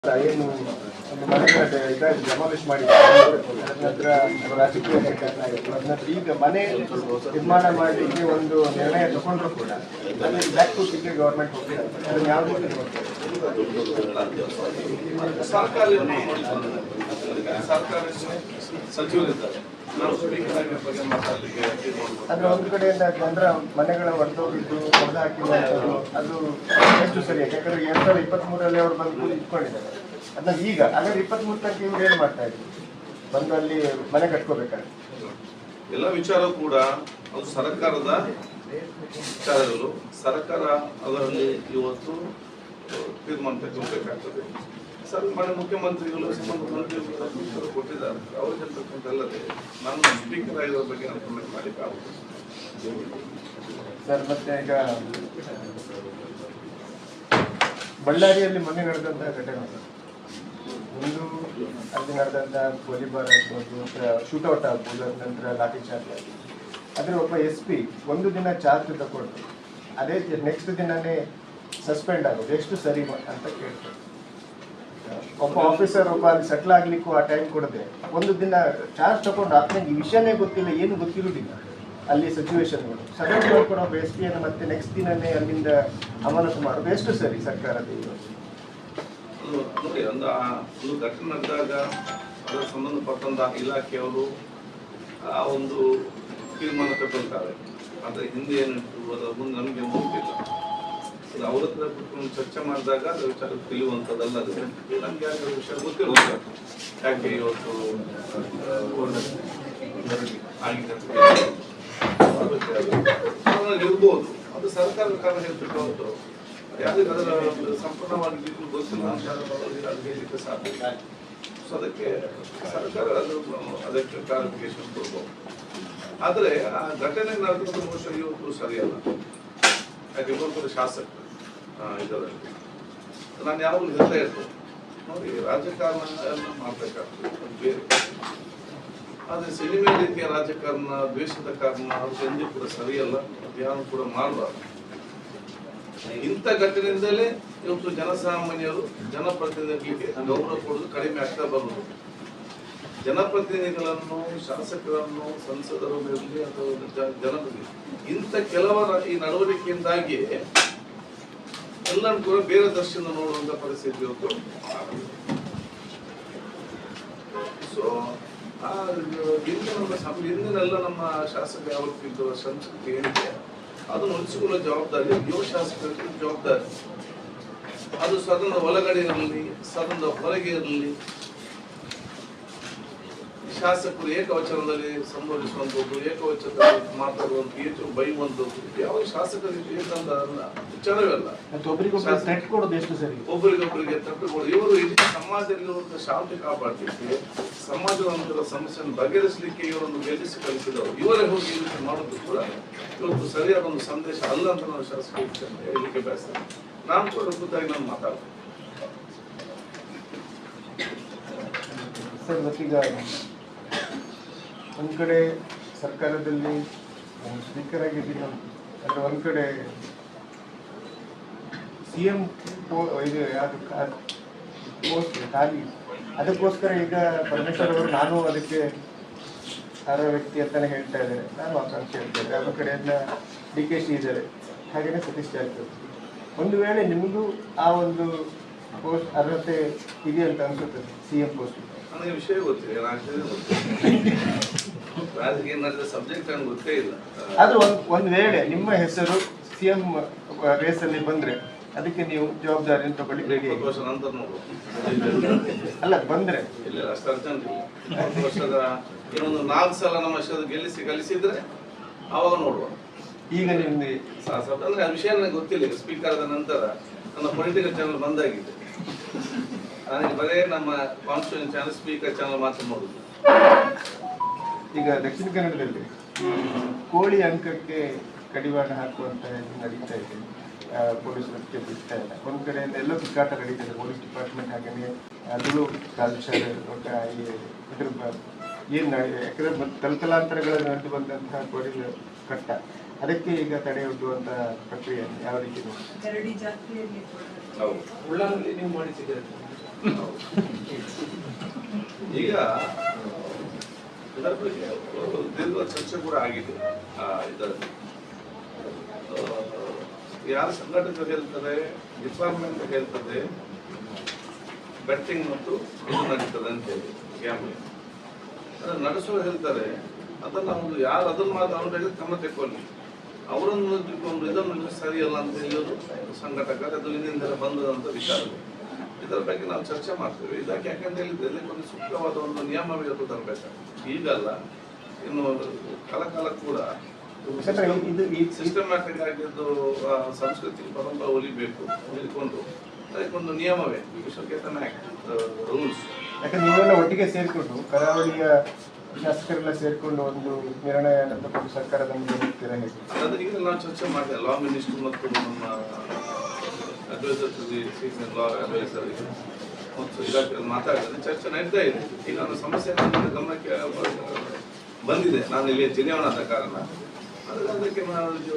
ಏನು ಒಂದು ಮನೆಗಳ ಜಮಾಲಿಶ್ ಮಾಡಿದ್ದಾರೆ. ನಂತರ ರಾಜಕೀಯ ನಂತರ ಈಗ ಮನೆ ನಿರ್ಮಾಣ ಮಾಡಲಿಕ್ಕೆ ಒಂದು ನಿರ್ಣಯ ತಗೊಂಡ್ರು ಕೂಡ ಅಲ್ಲಿ ಬ್ಯಾಕ್ ಟು ಸಿಟಿ ಗವರ್ಮೆಂಟ್ ಹೋಗ್ತಾರೆ. ಅದನ್ನು ಯಾವ ರೀತಿ ಅಂದ್ರೆ ಒಂದು ಕಡೆಯಿಂದ ಜನರ ಮನೆಗಳ ಹೊಡೆದೋಗಿದ್ದು ಹೊಡೆದು ಹಾಕಿರುವಂಥದ್ದು ಅದು ಎಷ್ಟು ಸರಿಯಾಗಿ, ಯಾಕಂದ್ರೆ 2023 ಅವರು ಬಂದು ಇಟ್ಕೊಂಡಿದ್ದಾರೆ. ಅದನ್ನ ಈಗ ಹಾಗಾದ್ರೆ 23 ತನಕ ಇವ್ರು ಏನು ಮಾಡ್ತಾ ಇದ್ರು, ಬಂದು ಅಲ್ಲಿ ಮನೆ ಕಟ್ಕೋಬೇಕಾದ್ರೆ ಎಲ್ಲ ವಿಚಾರ ಕೂಡ ಅದು ಸರ್ಕಾರದ ವಿಚಾರಗಳು. ಸರ್ಕಾರ ಅದರಲ್ಲಿ ಇವತ್ತು ತೀರ್ಮಾನ ತೆಗೆದುಕೊಳ್ಳಬೇಕಾಗ್ತದೆ. ಮಾನ್ಯ ಮುಖ್ಯಮಂತ್ರಿಗಳು ಸಂಬಂಧಪಟ್ಟ ಕೊಟ್ಟಿದ್ದಾರೆ. ಅವ್ರಿಗೆ ಅಂತಕ್ಕಂಥಲ್ಲದೆ ನಾನು ಸ್ಪೀಕರ್ ಆಗಿರೋ ಬಗ್ಗೆ ನಾನು ಕಮೆಂಟ್ ಮಾಡಲಿಕ್ಕಾಗುತ್ತೆ ಸರ್. ಮತ್ತೆ ಈಗ ಬಳ್ಳಾರಿಯಲ್ಲಿ ಮೊನ್ನೆ ನಡೆದಂತಹ ಘಟನೆ, ಒಂದು ಅಲ್ಲಿ ನಡೆದಂಥ ಗೋಲಿಬಾರ್ ಆಗ್ಬೋದು, ಶೂಟೌಟ್ ಆಗ್ಬೋದು, ನಂತರ ಲಾಠಿ ಚಾರ್ಜ್ ಆಗ್ಬೋದು. ಆದರೆ ಒಬ್ಬ SP ಒಂದು ದಿನ ಚಾರ್ಜ್ ತಗೊಂಡು ಅದೇ ನೆಕ್ಸ್ಟ್ ದಿನನೇ ಸಸ್ಪೆಂಡ್ ಆಗೋದು ಎಷ್ಟು ಸರಿ ಅಂತ ಕೇಳ್ತಾರೆ. ಒಬ್ಬ ಆಫೀಸರ್ ಒಬ್ಬ ಅಲ್ಲಿ ಸೆಟ್ಲ್ ಆಗ್ಲಿಕ್ಕೂ ಆ ಟೈಮ್ ಕೊಡದೆ ಒಂದು ದಿನ ಚಾರ್ಜ್ ತಗೊಂಡು ಆತನಿಗೆ ಈ ವಿಷಯನೇ ಗೊತ್ತಿಲ್ಲ, ಏನು ಗೊತ್ತಿರುವುದಿಲ್ಲ ಅಲ್ಲಿ ಸಿಚುವೇಶನ್ಗಳು, ಸಡನ್ ಮಾಡ್ಕೊಂಡು ಒಬ್ಬ SP ಅನ್ನು ಮತ್ತೆ ನೆಕ್ಸ್ಟ್ ದಿನನೇ ಅಲ್ಲಿಂದ ಅಮಾನತು ಮಾಡೋದು ಎಷ್ಟು ಸರಿ ಸರ್ಕಾರದ ನೋಡಿ. ಒಂದು ಘಟನೆ ನಡೆದಾಗ ಅದರ ಸಂಬಂಧಪಟ್ಟಂತ ಇಲಾಖೆಯವರು ಆ ಒಂದು ತೀರ್ಮಾನ ತಗೊಳ್ತಾರೆ. ಆದರೆ ಹಿಂದೆ ಏನಿತ್ತು ಅದರ ಮುಂದೆ ನಮಗೆ ಗೊತ್ತಿಲ್ಲ. ಅದು ಅವ್ರ ಹತ್ರ ಕುತ್ಕೊಂಡು ಚರ್ಚೆ ಮಾಡಿದಾಗ ಅದರ ವಿಚಾರ ತಿಳಿಯುವಂಥದ್ದಲ್ಲದೆ ನಮಗೆ ಅದರ ವಿಷಯ ಗೊತ್ತಿರುತ್ತೆ. ಯಾಕೆ ಇವತ್ತು ಆಗಿದೆ ಇರ್ಬೋದು, ಅದು ಸರ್ಕಾರದ ಕಾರಣ ಹೇಳ್ತಿಟ್ಟು ಹೊರತು ಯಾರಿಗೆ ಅದರ ಸಂಪೂರ್ಣವಾಗಿ ಗೊತ್ತಿಲ್ಲ ಅಂತ ಹೇಳಲಿಕ್ಕೆ ಸಾಧ್ಯ. ಸೊ ಅದಕ್ಕೆ ಸರ್ಕಾರ ಅದಕ್ಕೆ ಕ್ಲಾರಿಫಿಕೇಶನ್ ಕೊಡ್ಬೋದು. ಆದರೆ ಆ ಘಟನೆ ನಡೆದ ಬಹುಶಃ ಇವತ್ತು ಸರಿಯಲ್ಲ. ಯಾಕೆ ಇವತ್ತು ಶಾಸಕರು ಇದರಲ್ಲಿ ನಾನು ಯಾವಾಗಲೂ ಹೇಳ್ತಾ ಇರ್ತೇನೆ, ನೋಡಿ ರಾಜಕಾರಣ ಮಾಡಬೇಕಾಗ್ತದೆ ಬೇರೆ. ಆದರೆ ಸಿನಿಮಾ ರೀತಿಯ ರಾಜಕಾರಣ, ದ್ವೇಷದ ಕಾರಣ ಅದು ಎಂದೂ ಕೂಡ ಸರಿಯಲ್ಲ, ಅದೇನು ಕೂಡ ಮಾಡಬಾರ್ದು. ಇಂಥ ಘಟನೆಯಿಂದಲೇ ಇವತ್ತು ಜನಸಾಮಾನ್ಯರು ಜನಪ್ರತಿನಿಧಿಗಳಿಗೆ ಗೌರವ ಕೊಡೋದು ಕಡಿಮೆ ಆಗ್ತಾ ಬರುವುದು. ಜನಪ್ರತಿನಿಧಿಗಳನ್ನು, ಶಾಸಕರನ್ನು, ಸಂಸದರು ಇರಲಿ ಅಥವಾ ಜನಪ್ರತಿನಿಧಿ ಇಂಥ ಕೆಲವರ ಈ ನಡವಳಿಕೆಯಿಂದಾಗಿ ಎಲ್ಲರೂ ಕೂಡ ಬೇರೆ ದರ್ಶನ ನೋಡುವಂತ ಪರಿಸ್ಥಿತಿ ಇವತ್ತು. ಸೊ ಹಿಂದಿನೆಲ್ಲ ನಮ್ಮ ಶಾಸಕ ಯಾವತ್ತಿದ್ದ ಸಂಸ್ಕೃತಿ ಏನಿದೆ ಅದನ್ನು ಉಳಿಸಿಕೊಳ್ಳೋ ಜವಾಬ್ದಾರಿ ಯುವ ಶಾಸಕರಿಗೆ ಜವಾಬ್ದಾರಿ. ಅದು ಸದನದ ಒಳಗಡೆ ಇರಲಿ, ಸದನದ ಹೊರಗೆ ಇರಲಿ, ಶಾಸಕರು ಏಕವಚನದಲ್ಲಿ ಸಂಬೋಧಿಸುವಂಥದ್ದು, ಏಕವಚನದಲ್ಲಿ ಮಾತಾಡುವಂಥದ್ದು, ಬೈಯುವಂಥದ್ದು ಯಾವ ಶಾಸಕರಿಗೆ ವಿಚಾರವಲ್ಲ. ಒಬ್ಬರಿಗೊಬ್ಬರಿಗೆ ತಟ್ಟುಗಳು. ಇವರು ಇಡೀ ಸಮಾಜದಲ್ಲಿರುವಂತಹ ಶಾಂತಿ ಕಾಪಾಡಲಿಕ್ಕೆ, ಸಮಾಜದ ಸಮಸ್ಯೆಯನ್ನು ಬಗೆಹರಿಸಲಿಕ್ಕೆ ಇವರನ್ನು ಗೆಲ್ಲಿಸಿ ಕಲಿಸಿದವರು. ಇವರೇ ಹೋಗಿ ಈ ರೀತಿ ಮಾಡೋದು ಕೂಡ ಇವತ್ತು ಸರಿಯಾದ ಒಂದು ಸಂದೇಶ ಅಲ್ಲ ಅಂತ ನಾನು ಶಾಸಕರಿಗೆ ಹೇಳಲಿಕ್ಕೆ ಬಯಸ್ತೇನೆ. ನಾನು ಕೂಡ ಖುದ್ದಾಗಿ ನಾನು ಮಾತಾಡ್ತೇನೆ ಸರ್. ಮತ್ತೀಗ ಒಂದು ಕಡೆ ಸರ್ಕಾರದಲ್ಲಿ ಸ್ಪೀಕರ್ ಆಗಿದ್ದೀನಿ, ಅಂದರೆ ಒಂದು ಕಡೆ CM ಇದು ಯಾವುದು ಪೋಸ್ಟ್ ಖಾಲಿ, ಅದಕ್ಕೋಸ್ಕರ ಈಗ ಪರಮೇಶ್ವರ್ ಅವರು ನಾನು ಅದಕ್ಕೆ ಅರ್ಹ ವ್ಯಕ್ತಿ ಅಂತಲೇ ಹೇಳ್ತಾ ಇದ್ದಾರೆ, ನಾನು ಆಕಾಂಕ್ಷೆ ಹೇಳ್ತೇನೆ. ಒಂದು ಕಡೆಯಿಂದ DKC ಇದ್ದಾರೆ, ಹಾಗೆಯೇ ಸತೀಶ್ ಜಾರಕಿಹೊಳಿ. ಒಂದು ವೇಳೆ ನಿಮಗೂ ಆ ಒಂದು ಪೋಸ್ಟ್ ಅರ್ಹತೆ ಇದೆ ಅಂತ ಅನ್ಸುತ್ತದೆ CM ಪೋಸ್ಟ್? ನನಗೆ ವಿಷಯ ಗೊತ್ತಿಲ್ಲ, ರಾಜಕೀಯ ನಡೆದ ಸಬ್ಜೆಕ್ಟ್ ನನಗೆ ಗೊತ್ತೇ ಇಲ್ಲ. ಅದು ಒಂದು ವೇಳೆ ನಿಮ್ಮ ಹೆಸರು CM ರೇಸಲ್ಲಿ ಬಂದ್ರೆ ಅದಕ್ಕೆ ನೀವು ಜವಾಬ್ದಾರಿಯನ್ನು ತಗೊಳ್ಳಿ ರೆಡಿ? 20 ವರ್ಷ ನಂತರ ನೋಡುವ. ಅಲ್ಲ ಬಂದ್ರೆ ಇಲ್ಲ ಅಷ್ಟು ಅರ್ಜೆಂಟ್ ಇಲ್ಲ. 20 ವರ್ಷದ ಇನ್ನೊಂದು 4 ಸಲ ನಮ್ಮ ಕಲಿಸಿದ್ರೆ ಅವಾಗ ನೋಡುವ. ಈಗ ನಿಮ್ದು ಅಂದ್ರೆ ಆ ವಿಷಯ ನನಗೆ ಗೊತ್ತಿಲ್ಲ. ಈಗ ಸ್ಪೀಕರ್ ಆದ ನಂತರ ನನ್ನ ಪೊಲಿಟಿಕಲ್ ಚಾನಲ್ ಬಂದಾಗಿದೆ. ನನಗೆ ಬರೇ ನಮ್ಮ ಕಾನ್ಸ್ಟಿಟ್ಯೂಷನ್ ಚಾನಲ್, ಸ್ಪೀಕರ್ ಚಾನಲ್ ಮಾತ್ರ ನೋಡುದು. ಈಗ ದಕ್ಷಿಣ ಕನ್ನಡದಲ್ಲಿ ಕೋಳಿ ಅಂಕಕ್ಕೆ ಕಡಿವಾಣ ಹಾಕುವಂತ ನಡೀತಾ ಇದೆ, ಪೊಲೀಸರಿಗೆ ಬಿಡ್ತಾ ಇಲ್ಲ. ಒಂದು ಕಡೆಯಿಂದ ಎಲ್ಲೋ ಕಿಕ್ಕಾಟ ನಡೀತಿದೆ ಪೊಲೀಸ್ ಡಿಪಾರ್ಟ್ಮೆಂಟ್, ಹಾಗೆಯೇ ತುಳು ಕಲ್ಚರ್ ಇದ್ರ ಏನು ಯಾಕಂದ್ರೆ ತಲತಲಾಂತರಗಳಲ್ಲಿ ನಡೆದು ಬಂದಂತಹ ಕೋಳಿ ಕಟ್ಟ ಅದಕ್ಕೆ ಈಗ ತಡೆಯೊಡ್ಡುವಂತ ಪ್ರಕ್ರಿಯೆ ಯಾವ ರೀತಿ ನೋಡಿ? ಗರಡಿ ಜಾತ್ರೆಯಲ್ಲಿ ಹೌದು. ಉಳ್ಳಾಲಲ್ಲಿ ನೀವು ಮಾಡಿಸಿದ್ದೀರಿ. ಈಗ ಇದರ ಬಗ್ಗೆ ದೀರ್ಘ ಚರ್ಚೆ ಕೂಡ ಆಗಿದೆ. ಇದರಲ್ಲಿ ಯಾರ ಸಂಘಟಕರು ಹೇಳ್ತಾರೆ, ಡಿಪಾರ್ಟ್ಮೆಂಟ್ ಹೇಳ್ತದೆ ಬೆಟ್ಟಿಂಗ್ ಮತ್ತು ಇದು ನಡೀತದೆ ಅಂತ ಹೇಳಿ ಗ್ಯಾಮ್ಲಿಂಗ್ ಅದನ್ನು ನಡೆಸೋರು ಹೇಳ್ತಾರೆ. ಅದನ್ನು ಒಂದು ಯಾರು ಅದನ್ನು ಮಾತಾಡೋದು ಕ್ರಮ ತೆಕ್ಕೊಳ್ಳಿ, ಅವರನ್ನು ತಿಳ್ಕೊಂಡು ಇದನ್ನು ಸರಿಯಲ್ಲ ಅಂತ ಹೇಳೋದು ಸಂಘಟಕ. ಅದು ಹಿಂದಿನಿಂದ ಬಂದದಂತ ವಿಚಾರ. ಇದರ ಬಗ್ಗೆ ನಾವು ಚರ್ಚೆ ಮಾಡ್ತೇವೆ. ಇದಕ್ಕೆ ಯಾಕಂತ ಹೇಳಿದ್ರೆ ಇದಕ್ಕೊಂದು ಸೂಕ್ತವಾದ ಒಂದು ನಿಯಮವೇ ಇವತ್ತು ತರಬೇಕಾಗ್ತದೆ. ಈಗಲ್ಲ, ಇನ್ನು ಕಾಲ ಕೂಡ ಸಿಸ್ಟಮ್ಯಾಟಿಕ್ ಆಗಿದ್ದು ಸಂಸ್ಕೃತಿ ಪರಂಪರೆ ಉಳಿಬೇಕು ಉಳಿದುಕೊಂಡು ಅದಕ್ಕೊಂದು ನಿಯಮವೇ ವಿಶ್ವಕೇತನ ಆಕ್ಟ್ ರೂಲ್ಸ್. ಯಾಕಂದ್ರೆ ನೀವೆಲ್ಲ ಒಟ್ಟಿಗೆ ಸೇರಿಕೊಂಡು ಕರಾವಳಿಯ ಶಾಸಕರೆಲ್ಲ ಸೇರ್ಕೊಂಡು ಒಂದು ನಿರ್ಣಯ ತಗೊಂಡು ಸರ್ಕಾರದ ಮುಂದೆ ಹೋಗ್ತೀರಾ ಹೇಗೆ? ಅದಾದ್ರೆ ಈಗ ನಾವು ಚರ್ಚೆ ಮಾಡಿದೆ ಲಾ ಮಿನಿಸ್ಟರ್ ಮತ್ತು ನಮ್ಮ ಅಡ್ವೈಸರ್ ಸೀನಿಯರ್ ಲಾ ಅಡ್ವೈಸರ್ ಮತ್ತು ಇಲಾಖೆಯಲ್ಲಿ ಮಾತಾಡಿದ್ರೆ ಚರ್ಚೆ ನಡೀತಾ ಇದೆ. ಈಗ ಒಂದು ಸಮಸ್ಯೆ ನನ್ನ ಗಮನಕ್ಕೆ ಬಂದಿದೆ. ನಾನು ಇಲ್ಲಿ ಜಿನೆವಾದ ಕಾರಣ ಅದಕ್ಕೆ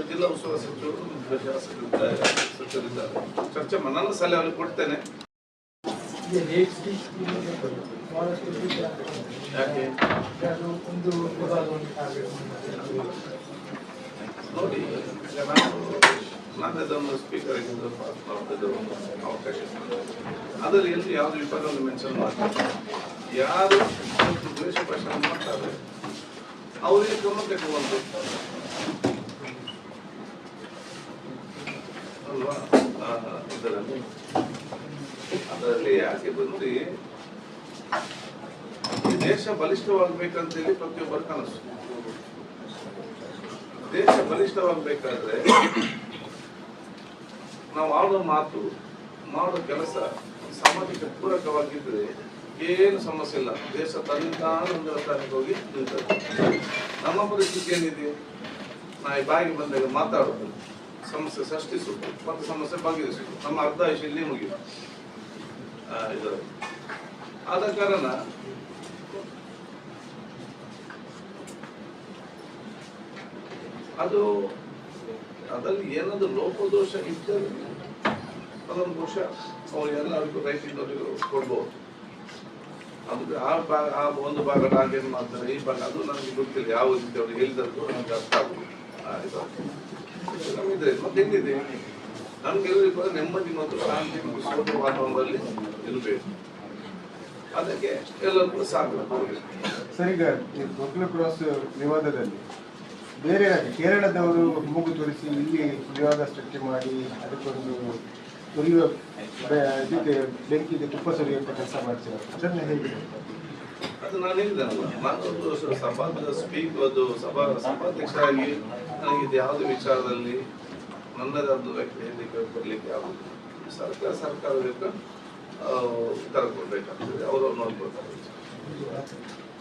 ಜಿಲ್ಲಾ ಉಸ್ತುವಾರಿ ಸಚಿವರು ಸಚಿವರಿದ್ದಾರೆ ಚರ್ಚೆ ನನ್ನ ಸಲಹೆ ಅವ್ರಿಗೆ ಕೊಡ್ತೇನೆ. ಯಾಕೆ ನೋಡಿ, ಈಗ ನಾನು ಅದನ್ನು ಸ್ಪೀಕರ್ ಅವಕಾಶ ಅದರಲ್ಲಿ ಎಲ್ಲಿ ಯಾವುದು ವಿಭಾಗವನ್ನು ಮೆನ್ಷನ್ ಮಾಡ್ತಾರೆ, ಯಾರು ದ್ವೇಷ ಭಾಷಣ ಮಾಡ್ತಾರೆ ಅವರಿಗೆ ಕ್ರಮ ತಗೊಳ್ಳುವಂತ ಅಲ್ವಾ? ಅದರಲ್ಲಿ ಯಾಕೆ ಬಂದು ಈ ದೇಶ ಬಲಿಷ್ಠವಾಗಬೇಕಂತೇಳಿ ಪ್ರತಿಯೊಬ್ಬರ ಕನಸು. ದೇಶ ಬಲಿಷ್ಠವಾಗಬೇಕಾದ್ರೆ ನಾವು ಆಡೋ ಮಾತು ಮಾಡೋ ಕೆಲಸ ಸಮಾಜಕ್ಕೆ ಪೂರಕವಾಗಿದ್ರೆ ಏನು ಸಮಸ್ಯೆ ಇಲ್ಲ. ದೇಶ ತನ್ನಿಂದ ಸ್ಥಾನಕ್ಕೆ ಹೋಗಿ ನಿಲ್ತದೆ. ನಮ್ಮ ಪರಿಸ್ಥಿತಿ ಏನಿದೆ, ನಾ ಈ ಬಾಯಿಗೆ ಬಂದಾಗ ಮಾತಾಡೋದು, ಸಮಸ್ಯೆ ಸೃಷ್ಟಿಸುವುದು ಮತ್ತು ಸಮಸ್ಯೆ ಬಗೆಹರಿಸುವುದು, ನಮ್ಮ ಅರ್ಧ ಇಲ್ಲಿ ಮುಗಿಯುದು. ಆದ ಕಾರಣ ಅದರಲ್ಲಿ ಏನಾದ್ರು ಲೋಪದೋಷ ಇದ್ದರೆ ಅದೊಂದು ದೋಷ ಎಲ್ಲರಿಗೂ ರೈತರಿಗೂ ಕೊಡ್ಬೋದು. ಅದು ಆ ಒಂದು ಭಾಗ ನಾಗೇನು ಮಾಡ್ತಾರೆ, ಈ ಭಾಗ ಅದು ನನಗೆ ಗೊತ್ತಿಲ್ಲ ಯಾವ ರೀತಿ ಅವ್ರು ಹೇಳಿದ್ರು ನನಗೆ ಅರ್ಥ ಆಗುದು. ನಮ್ಮಿದೆ ಮತ್ತೆ ಹೆಂಗಿದೆ, ನಮ್ಗೆಲ್ಲರಿಗೂ ಕೂಡ ನೆಮ್ಮದಿ ಮತ್ತು ಶಾಂತಿ ಮತ್ತು ಸೌಮ್ಯ ವಾತಾವರಣದಲ್ಲಿ ಇರಬೇಕು. ಅದಕ್ಕೆ ಎಲ್ಲರೂ ಕೂಡ ಸಾಕು. ಸರ್, ಈಗ ಗೋಕುಲ ಕ್ರಾಸ್ ವಿವಾದದಲ್ಲಿ ಬೇರೆ ಕೇರಳದವರು ಮೂಗು ತೋರಿಸಿ ಇಲ್ಲಿ ವಿವಾದ ಸೃಷ್ಟಿ ಮಾಡಿ ಅದಕ್ಕೊಂದು ಉರಿಯುವ ಇದಕ್ಕೆ ಬೆಂಕಿಗೆ ತುಪ್ಪ ಸುರಿಯುವಂತ ಕೆಲಸ ಮಾಡ್ತಾರೆ. ಅದನ್ನ ಹೇಗೆ? ಅದು ನಾನು ಹೇಳಿದ್ದೇನಲ್ಲ, ನಾನೊಂದು ಸಭಾಧ್ಯಕ್ಷರಾಗಿ ನನಗೆ ಇದು ಯಾವುದೇ ವಿಚಾರದಲ್ಲಿ ನನ್ನದೊಂದು ವ್ಯಕ್ತಿ ಹೇಳಲಿಕ್ಕೆ ಕೊಡ್ಲಿಕ್ಕೆ ಆಗುದು. ಸರ್ಕಾರಕ್ಕೆ ಉತ್ತರ ಕೊಡ್ಬೇಕಾಗ್ತದೆ, ಅವರು ನೋಡ್ಕೊಳ್ತಾರೆ.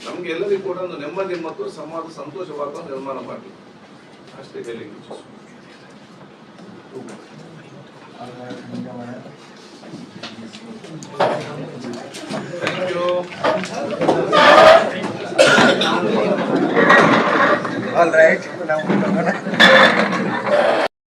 ನಮ್ಗೆ ಎಲ್ಲರಿಗೂ ಕೂಡ ಒಂದು ನೆಮ್ಮದಿ ಮತ್ತು ಸಮಾಜ ಸಂತೋಷವಾದ ನಿರ್ಮಾಣ ಮಾಡಲಿ, ಅಷ್ಟೇ ಹೇಳಲಿಕ್ಕೆ ಥ್ಯಾಂಕ್ ಯು. All right.